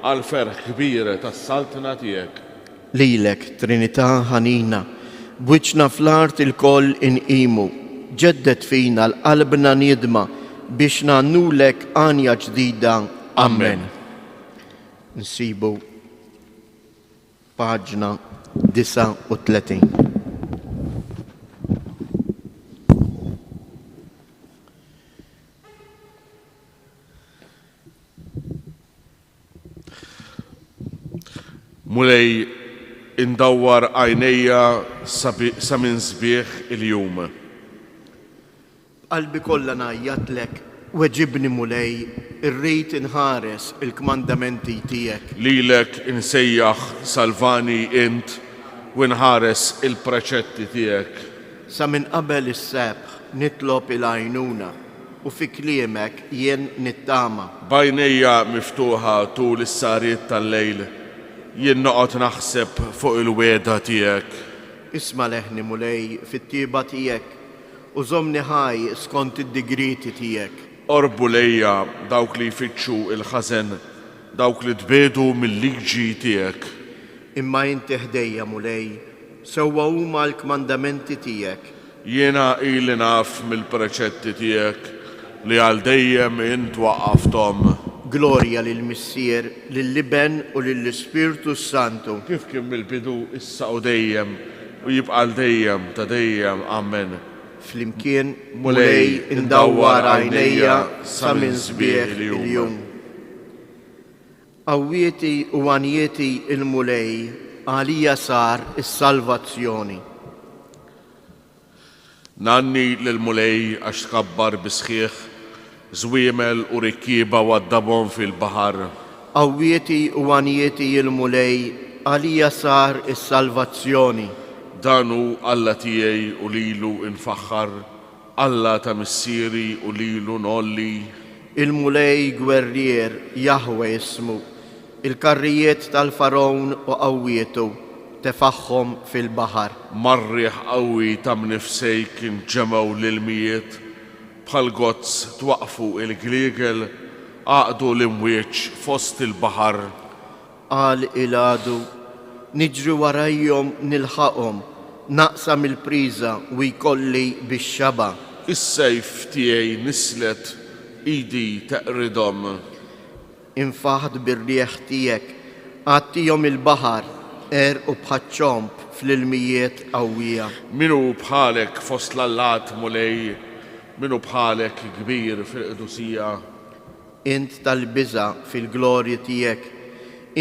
għal ferħ kbir tas-saltna tiegħek. Lilek Trinità ħanina, b'wiċċna fl-art il-koll inqimu, ġeddet fina l-qalbna niedma biex nagħnulek għanja ġdida. Amen. Nsibu paġna 39. Mulej indawwar għajnejja sa minn sbieħ il-jum. Qalbi kollha ngħajjatlek, weġibni mulej, irrid inħares il-kmandamenti tiegħek. Lilek insejjaħ salvani int u nħares il-preċetti tiegħek. Sa minn qabel is-sebħ nitlob il-għajnuna u fi kliemek jien nittama. Bajnejja miftuħa tul is-sariet tal-lejl, jien noqgħod naħseb fuq il-weda tiegħek. Isma' leħni mulej fit-tieba tiegħek u żommni ħaj skont id-digriti tiegħek. Orbu lejja dawk li jfittxu il-ħażen, dawk li tbedu mill-liġi tiegħek. Imma inti ħdejja mulej, sewwa huma l-kmandamenti tiegħek. Jiena ili naf mill-preċetti tiegħek li għal dejjem int waqqafthom. Glorja lill-Missier, lill-Liben u lill-Ispirtu Santu. Kif kien mill-bidu issa u dejjem u jibqa' dejjem ta' dejjem. Amen. Flimkien mulej indawwar għajnejja sa minn sbieħ il-jum. Qawwieti u għanjieti il-mulej għalija sar is-salvazzjoni. Nanni lill-mulej għax tkabbar bisħieħ, żwiemel u rikkieba waddabhom fil-baħar. Qawwieti u għanjieti il-mulej għalija sar is-salvazzjoni. Danu Alla tiegħi u lilu infaħħar, Alla ta' missieri u lilu nolli. Il-mulej gwerrier Jahwe ismu, il-karrijiet tal-farawn u qawwietu tefaħħom fil-baħar. Marriħ qawwi ta' mnifsejk inġemgħu l-ilmijiet, bħal gozz twaqfu il-gliegel, għaqdu l-imwieċ fost il-baħar. Qal il-għadu, niġri warajhom nilħaqhom, naqsam il-priża u jkolli bix-xaba. Is-sejf tiegħi nislet, idi teqridhom. Infaħd bir-rieħ tiegħek, għattihom il-baħar, u bħaċ-ċomp fl-ilmijiet qawwija. Minu bħalek fost l-allat mulej, minu bħalek kbir fil-qdusija. Int tal-biża fil-glorja tiegħek,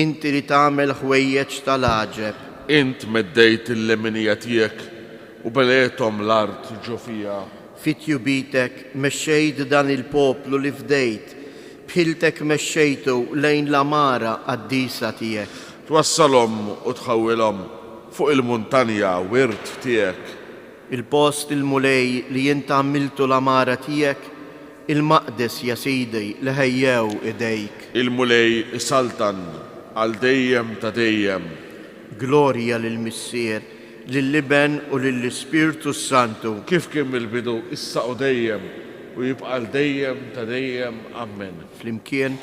inti li tagħmel ħwejjeġ tal-għaġeb. Int meddejt il-leminija tiegħek u belethom l-art ġofija. Fit-jubitek mexxejt dan il-poplu li fdejt, bħiltek mexxejtu lejn l-amara għad-disa tiegħek. Twassalhom u tħawwilhom fuq il-muntanja wirt tiegħek. Il-post il-mulej li jint għamiltu l-amara tiegħek, il-maqdes ja Sidi li ħejjew idejk. Il-mulej isaltan għal dejjem ta' dejjem. Glorja lill-Missier, lill-Liben u lill-Ispirtu Santu. Kif kien mill-bidu issa u dejjem u jibqa' dejjem ta' dejjem. Amen. Flimkien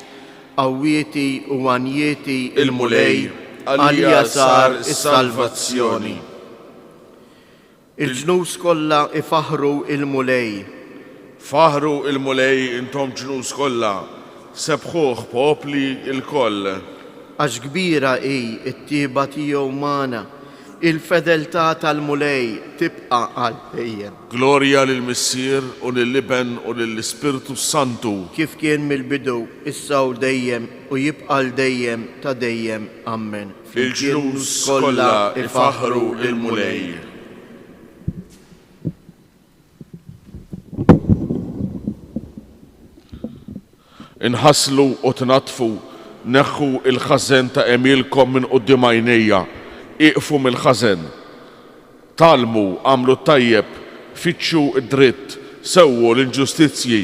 qawwieti u għanjieti il-mulej għalija sar is-salvazzjoni. Il-ġnus kollha ifaħru il-mulej. Faħru il-mulej intom ġnus kollha, sebħuh popli il-koll. Għax kbira hi t-tieba tiegħu magħna, il-fedeltà tal-mulej tibqa' għal dejjem. Glorja lill-Missier u lill-Liben u lill-Ispirtu Santu. Kif kien mill-bidu, issa u dejjem u jibqa' dejjem ta' dejjem. Amen. Il-ġnus kollha ifaħru il-mulej. Inħaslu u tnatfu, neħħu il-ħażen ta' emilkom minn qudiem għajnejja, iqfu mill-ħażen. Talmu, għamlu tajjeb, fittxu id-dritt, sewwu l-inġustizzji,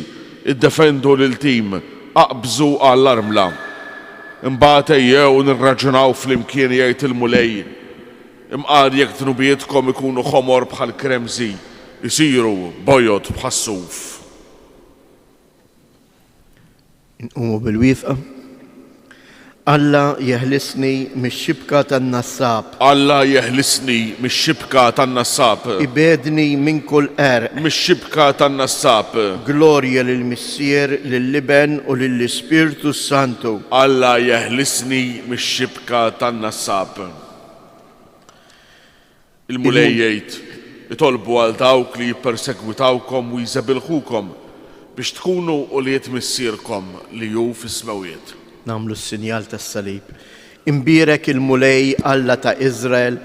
iddefendu lil-tim, aqbżu għall-armla. Imbagħad ejjew nirraġunaw fl-imkien jgħid il-mulej. Imqar jekk dnubietkom ikunu ħomor bħal kremżi, isiru bojod bħas-suf. Inqumu bil-wifqa. Alla jeħlisni mix-xibka tan-nassab. Alla jeħlisni mix-xibka tan-nassab. Ibedni minn kull qerq. Mix-xibka tan-nassab. Glorja lill-Missier, lill-Liben u lill-Ispirtu Santu. Alla jeħlisni mix-xibka tan-nassab. Il-mulej jgħid, itolbu għal dawk li jippersegwitawkom u jżebilħukom biex tkunu u li jitmissirkom li ju fis-smawiet. Namlu s-sinjal tas-salib. Imbirek il-mulej Alla ta' Izrael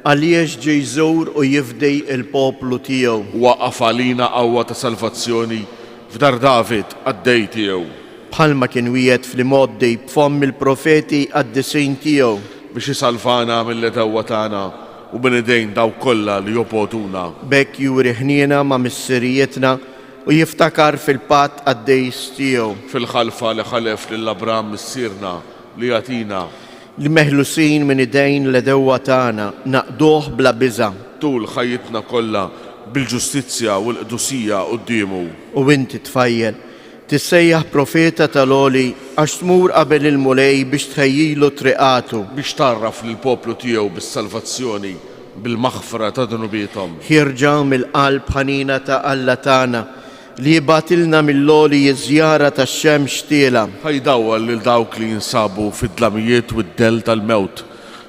għaliex ġej jżur u jifdej il-poplu tiegħu. Waqaf għalina qawwa ta' salvazzjoni f'dar David għaddej tiegħu. Bħalma kien wiegħed fl-imoddi b'fomm il-profeti għad-disejn tiegħu. Biex isalvana mill-edewwa tagħna u minn idejn daw kollha li jopoduna. Bekk juri ħniena ma' missirijietna u jiftakar fil-patt għaddejs tiegħu. Fil-ħalfa li ħalef lill-Abram missierna li jagħtina. Li meħlusin minn idejn l-edewwa tagħna naqduh bla biża'. Tul ħajjitna kollha bil-ġustizzja u l-qdusija qudiemu. U inti tfajjel tissejjaħ profeta tal-oli għax tmur qabel il-mulej biex tħejjilu triqatu. Biex tarraf lill-poplu tiegħu bis-salvazzjoni bil-maħfra ta' dunubietom. Ħirġa mill-qalb ħanina ta' Alla tagħna li jibatilna mill-loli jiżjara tax-xemx tiela. Ħajdawwal lil dawk li jinsabu fid-dlamijiet u d-del tal-mewt.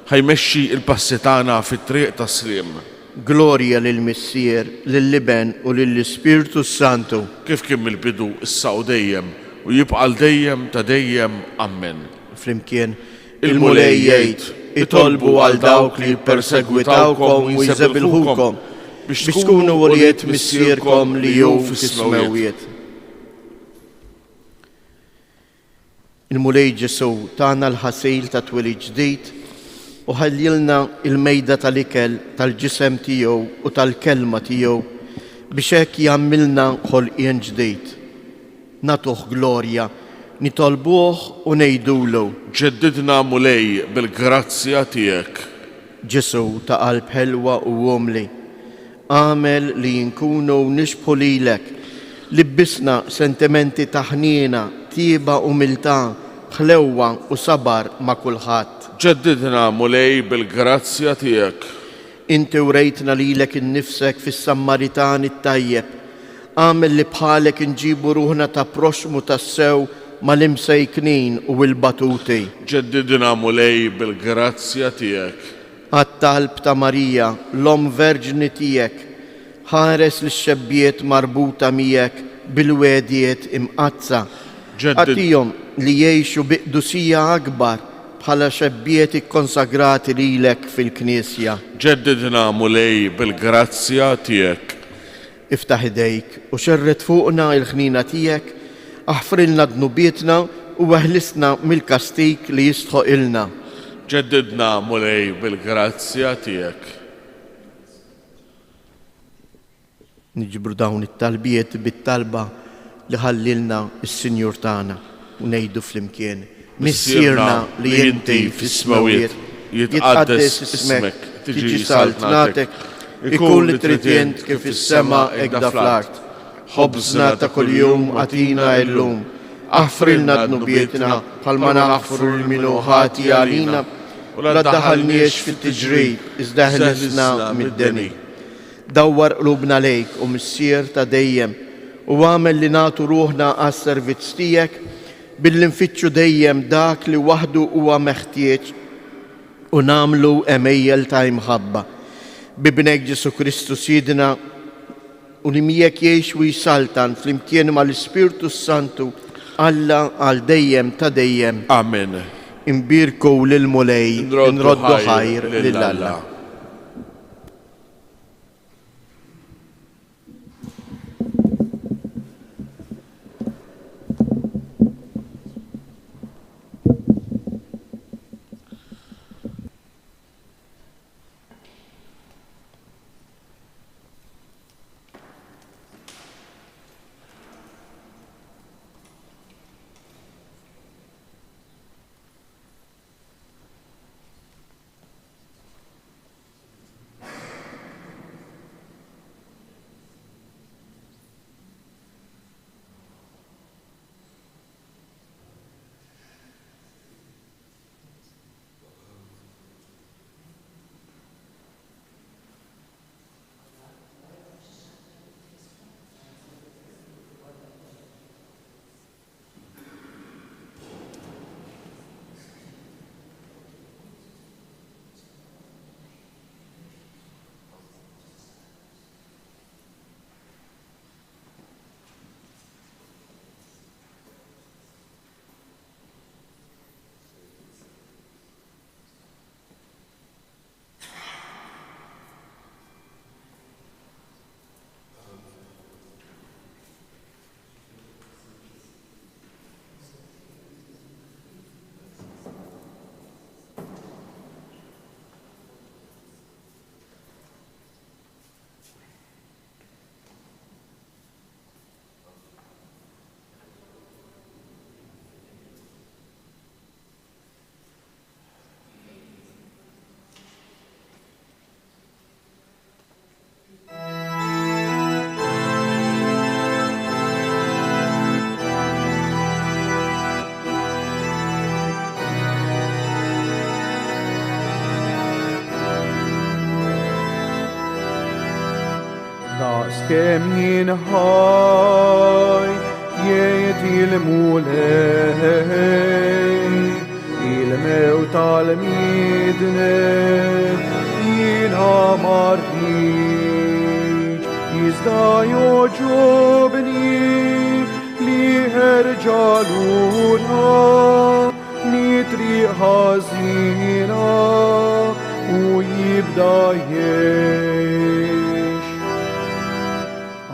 Ħajmexxi il-passi tagħna fit-triq tas-sliem. Glorja lill-Missier, lill-Liben u lill-Ispirtu Santu. Kif kien mill-bidu issa u dejjem u jibqa' dejjem ta' dejjem. Amen. Flimkien il-mulej jgħid, itolbu għal dawk li jippersegwitawkom u jżebilħukom biex tkunu u li jitmissirkom li ju fis-smawiet. Il-mulej Ġesu tagħna l-ħasil ta' twelid ġdid u ħallilna il-mejda tal-ikel tal-ġisem tiegħu u tal-kelma tiegħu biex hekk jagħmilna ħolqien ġdid. Natuh glorja, nitolbuh u ngħidulu. Ġeddidna mulej bil-grazzja tiegħek. Ġesu ta' qalb ħelwa u umli, għamel li jinkunu nixbħu lilek, libbisna sentimenti ta' ħniena, tieba u umiltà, ħlewwa u sabar ma' kulħadd. Ġeddidna mulej bil-grazzja tiegħek. Inti urejtna lilek innifsek fis-Sammaritan it-tajjeb, għamel li bħalek inġibu ruħna ta' proxmu tas-sew mal-imsejknin u l-batuti. Ġeddidna mulej bil-grazzja tiegħek. Għat-talb ta' Marija, l-om verġni tiegħek, ħares l-xebbiet marbuta miegħek bil-wedijiet imqazza. Għatihom li jgħixu biqdusija akbar bħala xebbiet ikkonsagrati lilek fil-Knisja. Ġeddidna mulej bil-grazzja tiegħek. Iftaħ idejk u xerret fuqna il-ħnina tiegħek, aħfrilna dnubietna u waħlisna mill-kastik li jistħoq ilna. Ġeddidna mulej bil-grazzja tiegħek. Niġbru dawn it-talbiet bit-talba li ħallilna s-Sinjur tagħna u ngħidu flimkien. Missierna li inti fis-smawiet, jitqaddes ismek, tiġi saltnatek, ikun li trid int kif fis-sema hekk da fl-art. Ħobżna ta' kuljum għatina llum, aħfrilna dnubietna bħalma naħfru l-minuħati għalina u la daħalniex fit-tiġrid iżda ħlisna mid-deni. Dawwar qlubna lejk u missier ta' dejjem u għamel li nagħtu ruħna għas-servizz tiegħek billi nfittxu dejjem dak li waħdu huwa meħtieġ u nagħmlu emejjel ta' imħabba. Bibnek Ġesu Kristu Sidna u li miegħek jgħix u jsaltan flimkien mal-Ispirtu Santu Alla għal dejjem ta' dejjem. Amen. Imbirku lil-mulej, nroddu ħajr lil-Alla. skem jinħaj jiet il-mulej il-mew tal-midne jina marriċ jizda joġobni li ħerġaluna nitri ħazina u jibda jiex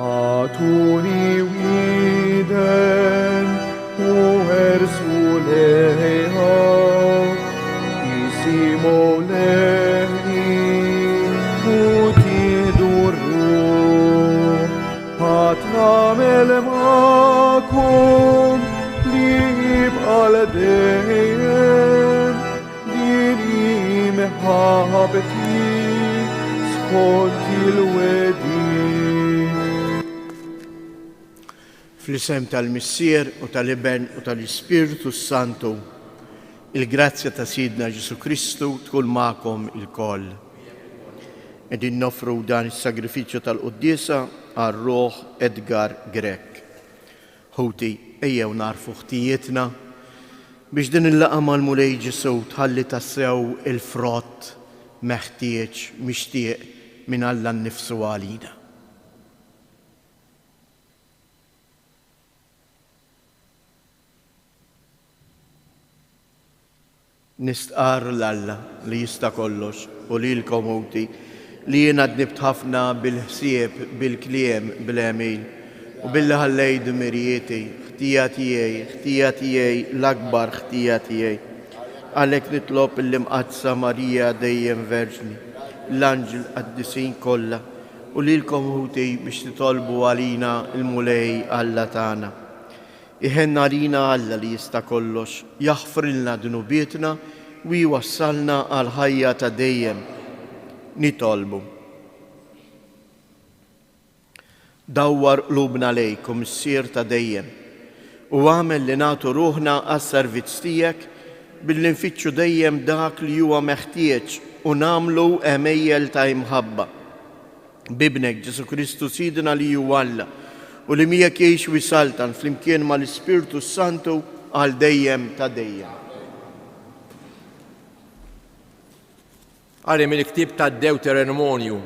għatuni widen u ħersu leħa jisimu leħni u tidurru patnamel makum li jibqal dejjem dini meħabti skont il-wedin. Fl-isem tal-Missier u tal-Iben u tal-Ispiritu Santu, il-grazzja ta' Sidna Ġesu Kristu tkun ma'kom il-koll. Edin nofru dan is-sagrifiċċju tal-Qudiesa għar-Roħ Edgar Grek. Ħuti ejjew narfu ħtijietna biex din il-laqa mal-Mulej Ġesu tħalli tassew il-frott meħtieġ mixtieq minn Alla nnifsu għalina. Nistqar l-Alla li jista' kollox u lilkom ħuti li jiena dnibt ħafna bil-ħsieb, bil-kliem, bil-emil u billi ħallejt mirjieti, ħtija tiegħi, l-akbar ħtija tiegħi. Għalhekk nitlob il-imqazza Marija dejjem Verġni, l-Anġel qaddisin kollha u lilkom ħuti biex titolbu għalina il-Mulej Alla tagħna. Iħenna għalina Alla li jista' kollox, jaħfrilna dunubietna u jwassalna għal ħajja ta' dejjem. Nitolbu. Dawwar qlubna lejk, Missier ta' dejjem, u għamel li nagħtu ruħna għas-servizz tiegħek billi nfittxu dejjem dak li huwa meħtieġ u nagħmlu emejjel ta' imħabba. Bibnek Ġesu Kristu Sidna li hu Alla u li miegħek jgħix wisaltan flimkien mal-Ispiritu Santu għal dejjem ta' dejjem. Qari mill-ktieb tad-Deuteronomju.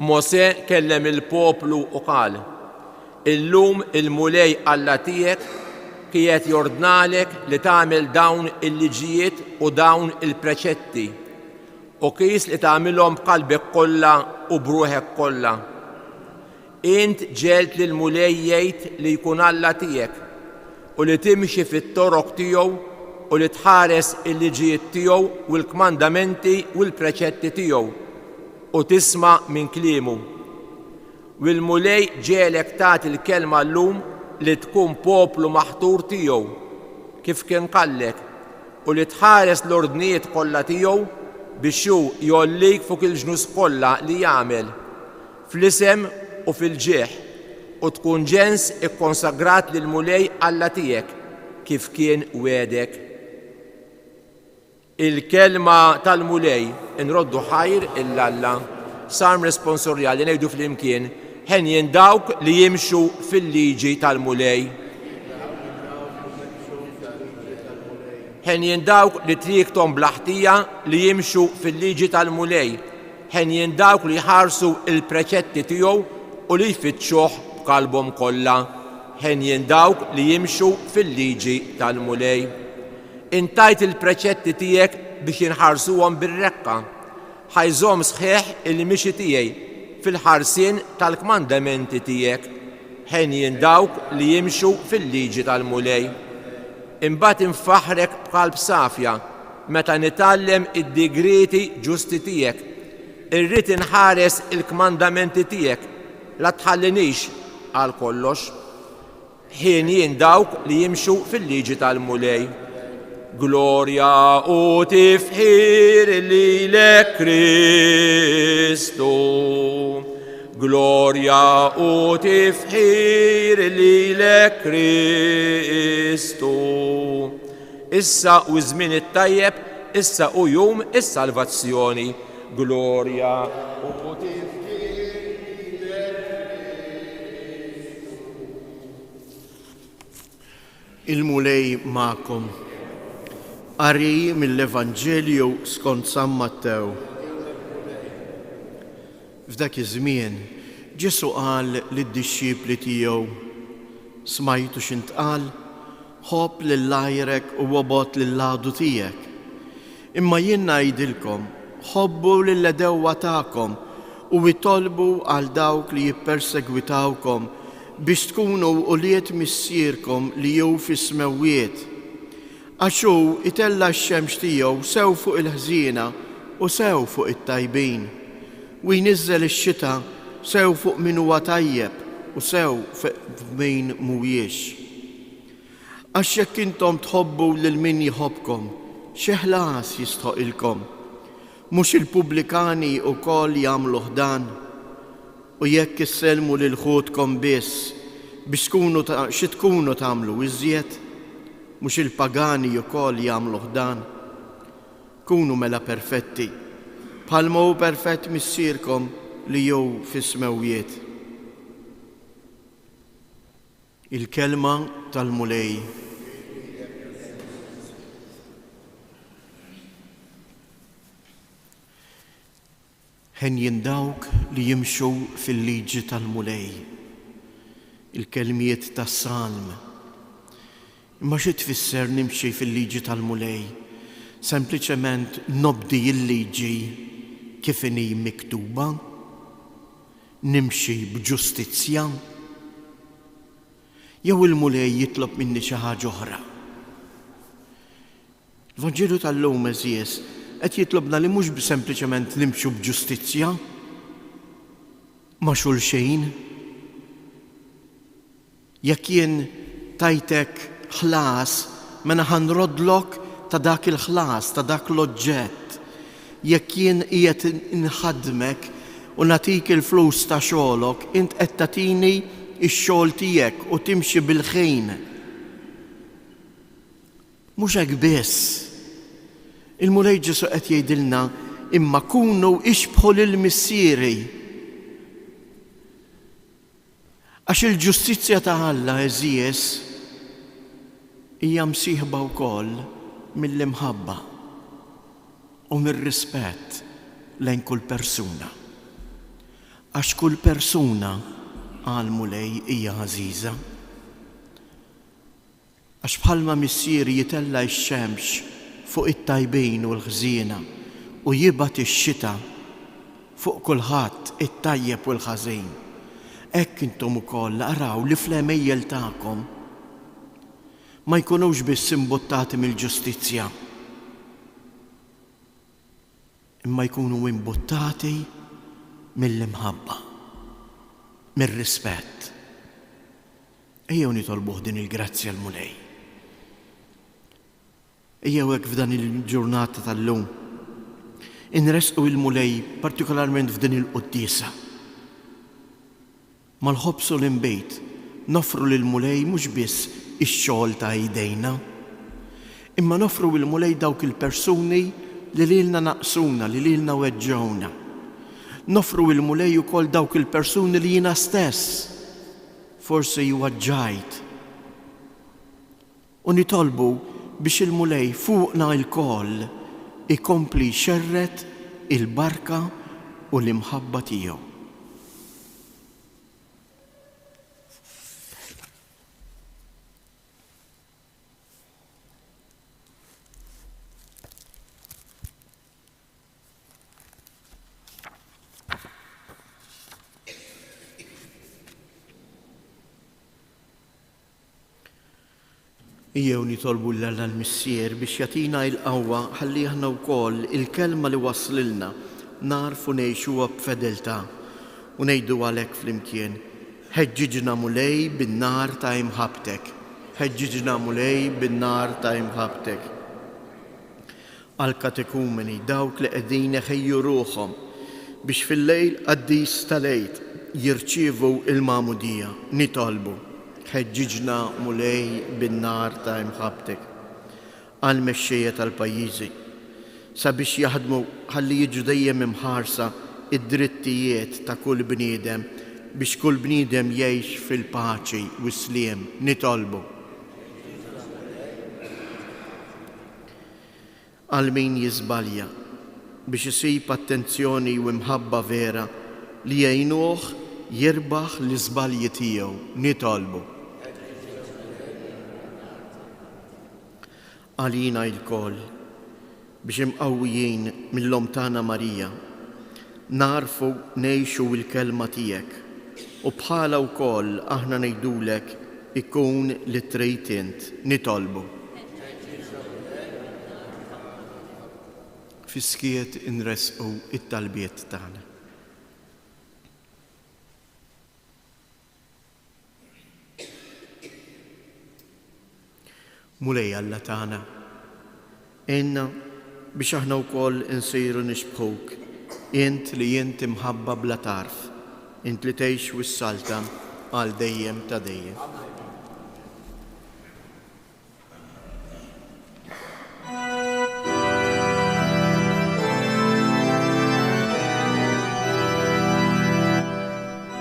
Mosè kellem il-poplu u qal: illum il-Mulej Alla tiegħek qiegħed jordnalek li tagħmel dawn il-liġijiet u dawn il-preċetti u qis li tagħmilhom b'qalbek kollha u bruħek kollha. Int ġelt lill-Mulej jgħid li jkun Alla tiegħek u li timxi fit-toroq tiegħu u li tħares il-liġijiet tiegħu u l-kmandamenti u l-preċetti tiegħu u tisma' minn kliemu. U l-Mulej ġielek tagħti l-kelma llum li tkun poplu maħtur tiegħu kif kien qallek u li tħares l-ordnijiet kollha tiegħu biex hu jollik fuq il-ġnus kollha li jagħmel fl-isem u fil-ġieħ u tkun ġens ikkonsagrat lill-Mulej Alla tiegħek kif kien wedek. Il-kelma tal-Mulej inroddu ħajr il-Alla sarm responsorjali ngħidu flimkien ħenjin dawk li jimxu fil-liġi tal-Mulej. Ħenjin dawk li triekthom blaħtija li jimxu fil-liġi tal-Mulej. Ħenjin dawk li jħarsu il-preċetti tiegħu u li jfittxuh b'qalbhom kollha. Ħenjin dawk li jimxu fil-liġi tal-Mulej. Intajt il-preċetti tiegħek biex jinħarsuhom bir-reqqa. Ħajżhom sħiħ il-mixi tiegħi fil-ħarsien tal-kmandamenti tiegħek. Ħenjin dawk li jimxu fil-liġi tal-Mulej. Imbagħad infaħrek b'qalb safja meta nitgħallem id-digriti ġusti tiegħek. Irrid inħares il-kmandamenti tiegħek la tħallinix għal kollox. Ħenjin dawk li jimxu fil-liġi tal-Mulej. Gloria u tifħir lilek Kristu. Gloria u tifħir lilek Kristu. Issa u żmien it-tajjeb, issa u jum is-salvazzjoni. Gloria u tifħir lilek Il-mulej ma'kom. Qari mill-Evanġelju skont San Mattew. F'dak iż-żmien Ġesu qal lid-dixxipli tiegħu: smajtu x'intqal, ħobb lill-għajrek u wobgħod lill-għadu tiegħek. Imma jien ngħidilkom, ħobbu lill-għedewwa tagħkom u itolbu għal dawk li jippersegwitawkom biex tkunu uliet missierkom li jew fis-smewwiet. Għax hu itella x-xemx tiegħu sew fuq il-ħżiena u sew fuq it-tajbin. U jniżżel ix-xita sew fuq min huwa tajjeb u sew f'min mhuwiex. Għax jekk intom tħobbu lil min jħobbkom, xi ħlas jistħoqilkom. Mhux il-pubblikani wkoll jagħmlu dan? U jekk issellmu lil ħudkom biss biex xi tkunu tagħmlu iżjed? Mhux il-pagani wkoll jagħmlu dan? Kunu mela perfetti, bħalma hu perfett missierkom li jew fis-smewwiet. Il-kelma tal-mulej. Ħenjin dawk li jimxu fil-liġi tal-mulej. Il-kelmiet tas-salm. Imma xi tfisser nimxi fil-liġi tal-mulej? Sempliċement nobdi il-liġi kif inhi miktuba? Nimxi b'ġustizzja? Jew il-mulej jitlob minni xi ħaġa oħra? Il-Vanġelu tal-lum eżies qed jitlobna li mhux sempliċement nimxu b'ġustizzja ma' xulxejn. Jekk jien tajtek ħlas, mela ħanrodlok ta' dak il-ħlas, ta' dak l-oġġett. Jekk jien qiegħed inħaddmek u natik il-flus ta' xogħolok, int qed tagħtini x-xogħol tiegħek u timxi bil-ħin. Mhux hekk biss. Il-mulej Ġesu qed jgħidilna imma kunu ixbħu lill-missieri. Għax il-ġustizzja ta' Alla eżies hija msieħba wkoll mill-imħabba u mir-rispett lejn kull persuna. Għax kull persuna għal-mulej hija għażiża. Għax bħalma missieri jitella x-xemx fuq it-tajbin u l-ħżiena u jibgħat ix-xita fuq kulħadd it-tajjeb u l-ħażin. Hekk intom ukoll araw li fl-għemejjel tagħkom ma jkunux biss imbuttati mill-ġustizzja, imma jkunu imbuttati mill-imħabba, mir-rispett. Ejjew nitolbuh din il-grazzja l-mulej. Ejjew hekk f'dan il-ġurnata tal-lum inresqu il-mulej partikolarment f'din il-quddiesa. Mal-ħobsu l-imbejt nofru lill-mulej mhux biss ix-xogħol ta' jdejna, imma nofru lill-mulej dawk il-persuni li lilna naqsuna, li lilna weġġawna. Nofru lill-mulej ukoll dawk il-persuni li jiena stess forsi waġġajt. U nitolbu biex il-mulej fuqna l-koll ikompli xerret il-barka u l-imħabba tiegħu. Ejjew nitolbu l-Alla l-missier biex jagħtina l-qawwa ħalli aħna wkoll il-kelma li waslilna narfu ngħixuha b'fedeltà u ngħidu għalhekk flimkien: ħeġġiġna mulej bin-nar ta' imħabbtek. Ħeġġiġna mulej bin-nar ta' imħabbtek. Għall-katekumeni dawk li qegħdin iħejju ruħhom biex fil-lejl qaddis tal-għid jirċievu l-magħmudija nitolbu: ħeġġiġna mulej bin-nar ta' imħabbtek. Għall-mexxejja tal-pajjiżi sabiex jaħdmu ħalli jiġu dejjem imħarsa id-drittijiet ta' kull bniedem biex kull bniedem jgħix fil-paċi u s-sliem nitolbu. għal min jiżbalja biex isib attenzjoni u imħabba vera li jgħinuh jirbaħ l-iżbalji tiegħu nitolbu. Għalina l-koll biex imqawwijin mill-Om tagħna Marija narfu ngħixu l-kelma tiegħek u bħala wkoll aħna ngħidulek ikun li trid int nitolbu. Fiskiet inresqu it-talbiet tagħna. Mulej Alla tagħna, inna biex aħna wkoll insiru nixbħuk, int li int imħabba bla tarf, int li tgħix wis-salta għal dejjem ta' dejjem.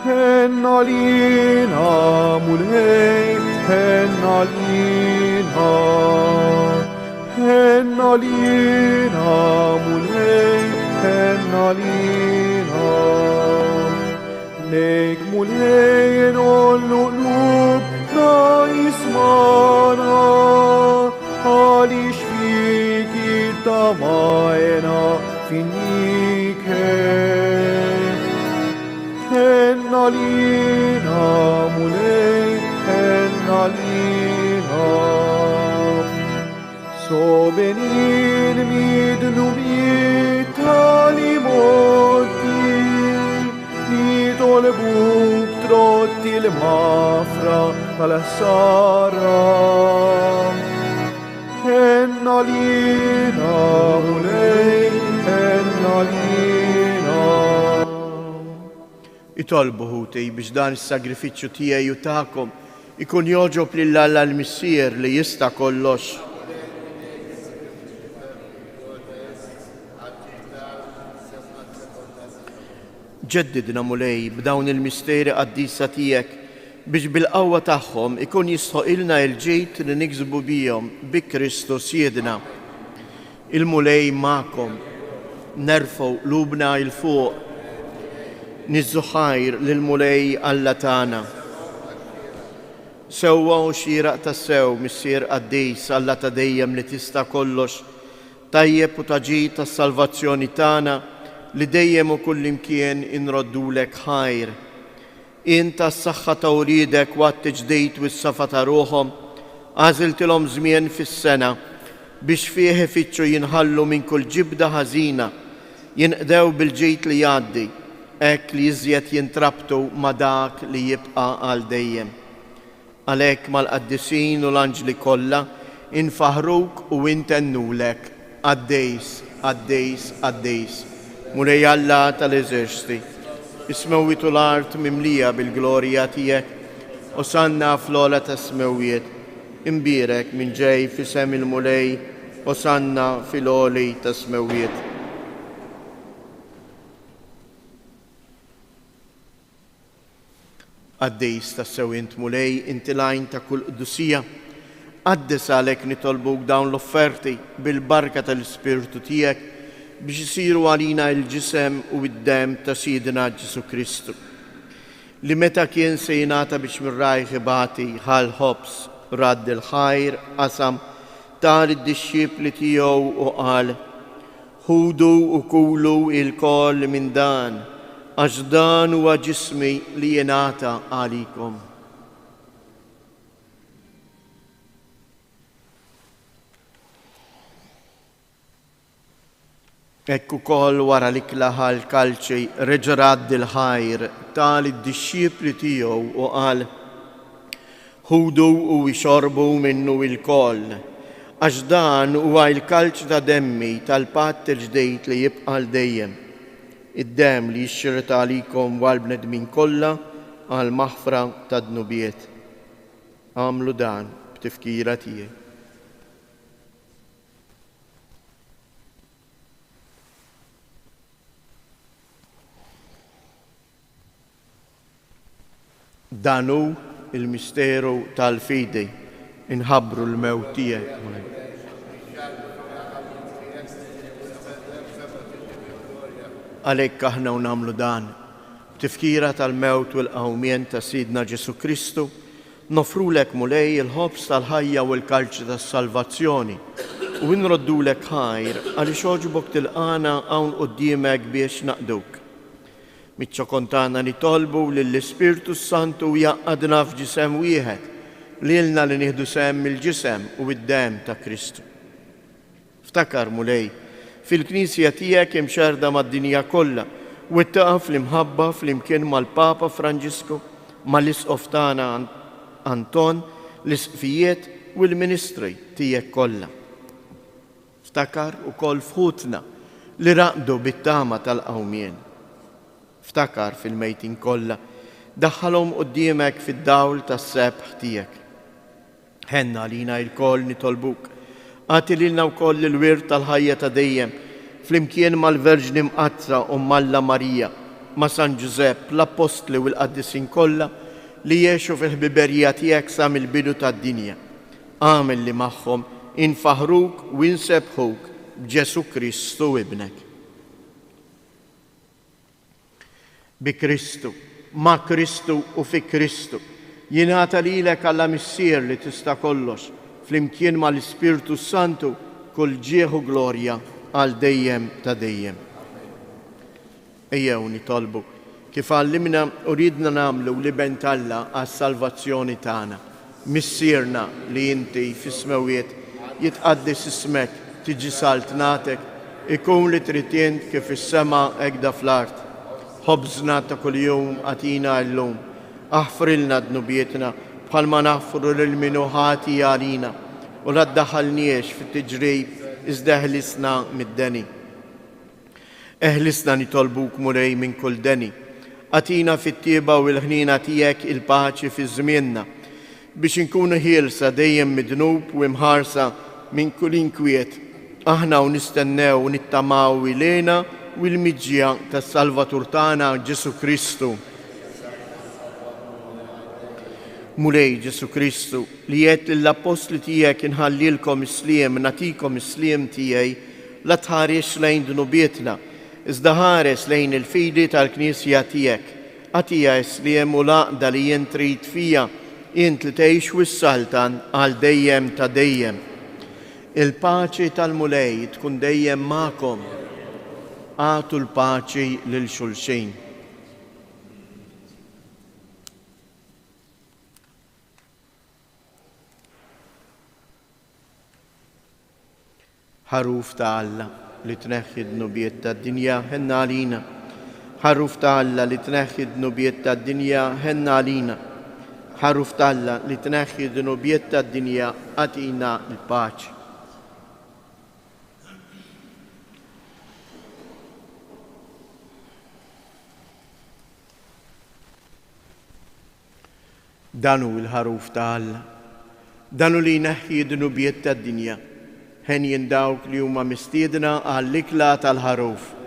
Henna lina mulej, henna lina, henna lina mulej, henna lina. Lejk mulej nollu qlub na jismana, għalix fiki tamajna finnike. Henna lina mulej, henna lina. So benin midlumit tali molti, nitolbuk trotti l-mafra tal-sara. Henna lina mulej, henna lina. Itolbu ħutej biex dan is-sagrifiċċju tiegħi u tagħkom ikun joġob lil Alla l-Missier li jista' kollox. Ġeddidna mulej b'dawn il-misteri qaddisa tiegħek biex bil-qawwa tagħhom ikun jistħoqilna l-ġid li niksbu bihom bi Kristus Siedna. Il-mulej magħkom nerfgħu qlubna il fuq nizzuħajr lil-mulej Alla tagħna. Sewwa u xieraq tas-sew missier qaddis Alla ta' dejjem li tista' kollox, tajjeb u taġid tas-salvazzjoni tagħna li dejjem u kullimkien inroddulek ħajr. Int tas-saħħa ta' wriedek waqt ġdejt wis-safa ta' ruħhom għażiltilhom żmien fis-sena biex fih ifittxu jinħallu minn kull ġibda ħażina, jinqdew bil-ġid li jgħaddi, hekk li iżjed jintrabtu ma' dak li jibqa' għal dejjem. Għalhekk mal-qaddisin u l-anġli kollha infaħruk u intennulek għaddejs, għaddejs, għaddejs. Mulej Alla tal-eżerċti, ismewwitu l-art mimlija bil-glorja tiegħek, osanna fl-ola ta' smewwiet, imbirek minn ġej fisem il-mulej, osanna fil-oli ta' smewwiet. Għaddejs ta' sewint mulej inti lajn ta' kull qdusija, għaddes għalek nitolbuk dawn l-offerti bil-barka tal-Ispirtu tiegħek biex isiru għalina il-ġisem u id-dem ta' Sidina Ġesu Kristu, li meta kien se jingħata biex mir-rajħ ibati ħal ħobs radd il-ħajr qasam tal id-dixxipli tiegħu u qal: ħudu u kulu il-koll minn dan, għax dan huwa ġismi li jingħata għalikom. Ekk ukoll wara li klaħa l-kalċi reġa' radd il-ħajr tal id-dixxipli tiegħu u qal: ħudu u jxorbu minnu il-koll, għax dan huwa l-kalċ ta' demmi tal-patt il-ġdejt li jibqa' l dejjem, id-dem li jixxiret għalikom għal-bnedmin kollha għal maħfra ta' dnubiet. Għamlu dan b'tifkira tiegħi. Dan hu il-misteru tal-fidi inħabbru l-mewt tiegħek. Għalhekk aħna u nagħmlu dan, tifkira tal-mewt u l-qawmien ta' Sidna Ġesu Kristu, nofrulek mulej il-ħobs tal-ħajja u l-kalċi tas-salvazzjoni u nroddulek ħajr għaliex oġbok tilqana hawn quddiemek biex naqduk. Miċ-ċokontana nitolbu lill-Ispirtu Santu jaqadna f'ġisem wieħed lilna li nieħdu sehem mill-ġisem u id-dem ta' Kristu. Ftakar mulej, fil-Knisja tiegħek imxerda mad-dinja kollha u ittaqa' fl-imħabba flimkien mal-Papa Franġisku, mal-isqof tagħna Anton, l-isqfijiet u l-ministri tiegħek kollha. Ftakar ukoll fħutna li raqdu bit-tama tal-qawmien. Ftakar fil-mejtin kollha, daħħalhom quddiemek fid-dawl tas-sebħ tiegħek. Ħenna lina l-koll nitolbuk, għati lilna wkoll il-wirt tal-ħajja ta' dejjem, flimkien mal-Verġni Mqattra u Malla Marija, ma' San Ġusepp, l-Apostli u l-Qaddisin kollha li jgħixu fil-ħbiberija tiegħek sa mill-bidu tad-dinja. Għamel li magħhom infaħruk u insebħuk b'Ġesu Kristu ibnek. Bi Kristu, ma' Kristu u fi Kristu, jingħata lilek Alla Missier li tista' kollox, flimkien mal-Ispirtu Santu kull ġieħu glorja għal dejjem ta' dejjem. Ejjew nitolbu kif għallimna u ridna nagħmlu li bentalla għas-salvazzjoni tagħna. Missierna li inti fis-smawiet jitqaddis ismek, tiġi saltnatek, ikun li trid int kif is-sema hekk fl-art. Ħobżna ta' kuljum għatina llum, aħfrilna dnubietna bħalma naħfru lil min ħati għalina u la ddaħħalniex fit-tiġrib iżda eħlisna mid-deni. Eħlisna nitolbuk mulej minn kull deni, għatina fit-tieba u l-ħnina tiegħek il-paċi fi żmienna biex inkunu ħielsa dejjem midnub u imħarsa minn kull inkwiet. Aħna u nistennew u nittamaw ilejna u l-miġġija tas-Salvatur tagħna Ġesu Kristu. Mulej Ġesu Kristu li jgħid lill-Apostli tiegħek inħallilkom isliem, natikom isliem tiegħi, la tħares lejn dnubietna, iżda ħares lejn il-fidi tal-Knisja tiegħek. Għatija isliem u laqda li jien trid fija, int li tgħix wis-saltan għal dejjem ta' dejjem. Il-paċi tal-mulej tkun dejjem magħkom. Għatu l-paċi lil xulxin. Ħaruf ta' Alla li tneħħi d-nubiet tad-dinja ħenna għalina. Ħaruf ta' Alla li tneħħi d-nubiet tad-dinja ħenna għalina. Ħaruf ta' Alla li tneħħi d-nubiet tad-dinja għatina l-paċi. Danu il-ħaruf ta' Alla, danu li jneħħi d-nubiet tad-dinja, ħen jindawk li huma mistiedna għall-ikla tal-ħaruf.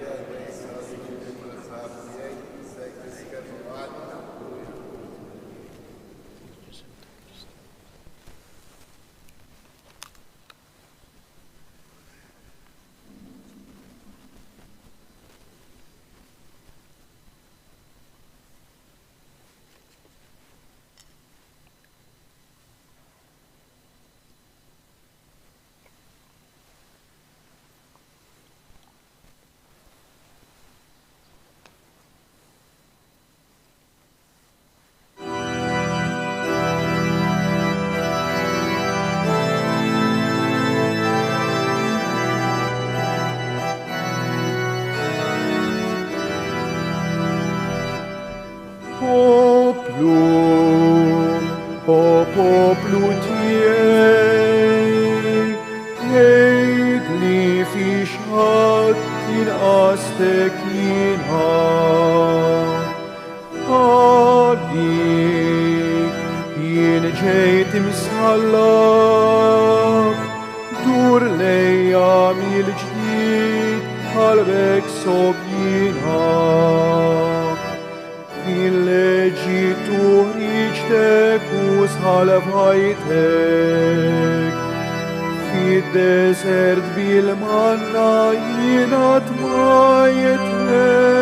poplu tiegħi, jgħidli fiex ħadd inqastek jinħadd. Għalik jien ġejt imsħallak, dur lejja mill-ġdid qalbek sob jinħadd. Il-leġi tuħriġtek u sħalabħajtek, fid-desert bil-manna jina tmajtek.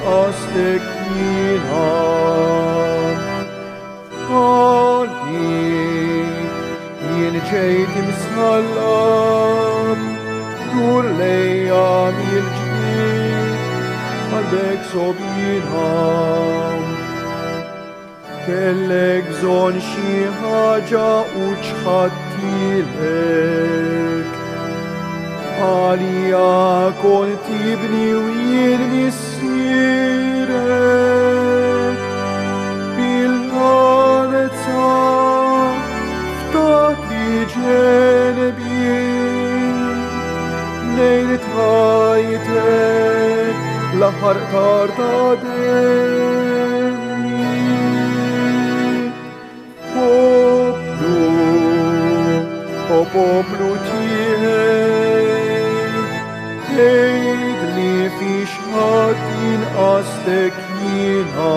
أستكينام هاني ينجيت مسهلام دور ليامي الجديد قلبك صبينام كلك زون شي حاجة وجحتيلك عليا كنت تبني وين مسيرك بالغالطة فتات لي جانبي ليلة هايتك لحر تارتا دمي poplu tihei heid li fishhatin astekina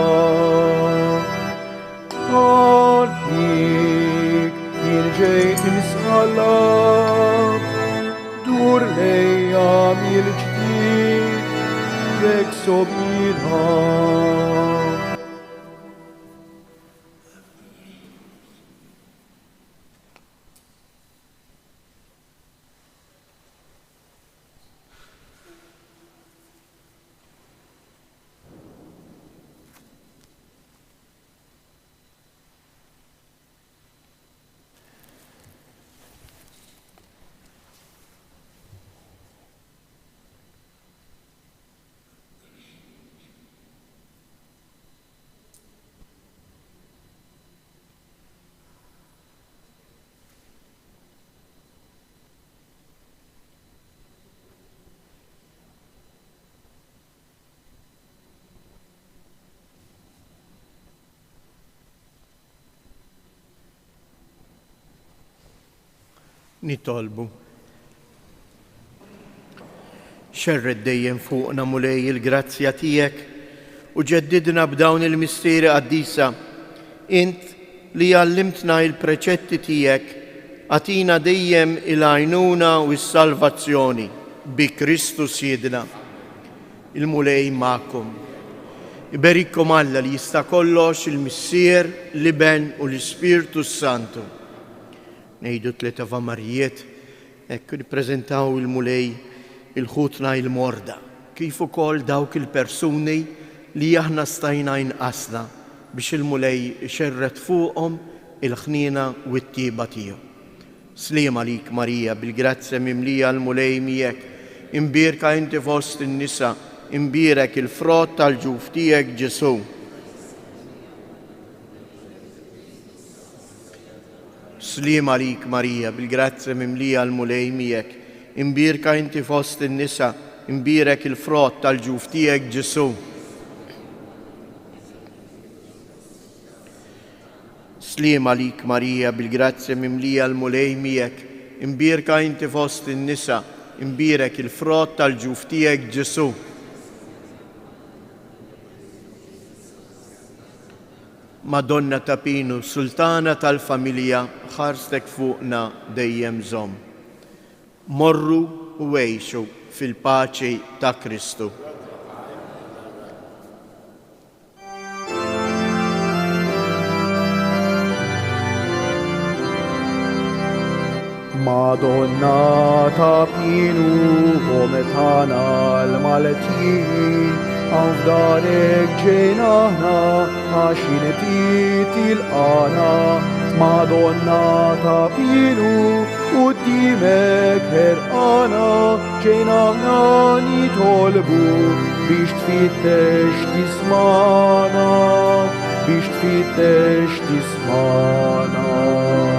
Hanik yinjeit mishalab dur leyam il-ġdid rek sobina nitolbu. Xerred dejjem fuqna mulej il-grazzja tiegħek u ġeddidna b'dawn il-mistieri qaddisa. Int li għallimtna il-preċetti tiegħek għatina dejjem il-għajnuna u s-salvazzjoni bi Kristu Siedna. Il-mulej ma'kom. Iberikom Alla li jista' kollox il-missier, l-Iben u l-Ispirtu Santu. Nejdu tleta famarijiet, ekku nippreżentaw il-mulej il-ħutna il-morda, kif ukoll dawk il-persuni li aħna stajna inqasna biex il-mulej ixerret fuqhom il-ħnina u t-tieba tiegħu. Sliem għalik Marija, bil-grazzja mimlija l-mulej miegħek, imbierka inti fost in-nisa, imbierek il-frott tal-ġuf tiegħek Ġesu. Sliem għalik Marija, bil-grazzja mimlija l-mulej miegħek, imbierka inti fost in-nisa, imbierek il-frott tal-ġuf tiegħek Ġesu. Sliem għalik Marija, bil-grazzja mimlija l-mulej miegħek, imbierka inti fost in-nisa, imbierek il-frott tal-ġuf tiegħek Ġesu. Madonna ta' Pinu, Sultana tal-familja, ħarstek fuqna dejjem żomm. Morru u għejxu fil-paċi ta' Kristu. Madonna ta' Pinu, Hometana l-Maltin, għafdarek ġejnaħna, għaxineti til-qana. Madonna ta' Pinu, u d-dimek herqana, ġejnaħna nitolbu biex tfittex tismana, biex tfittex tismana.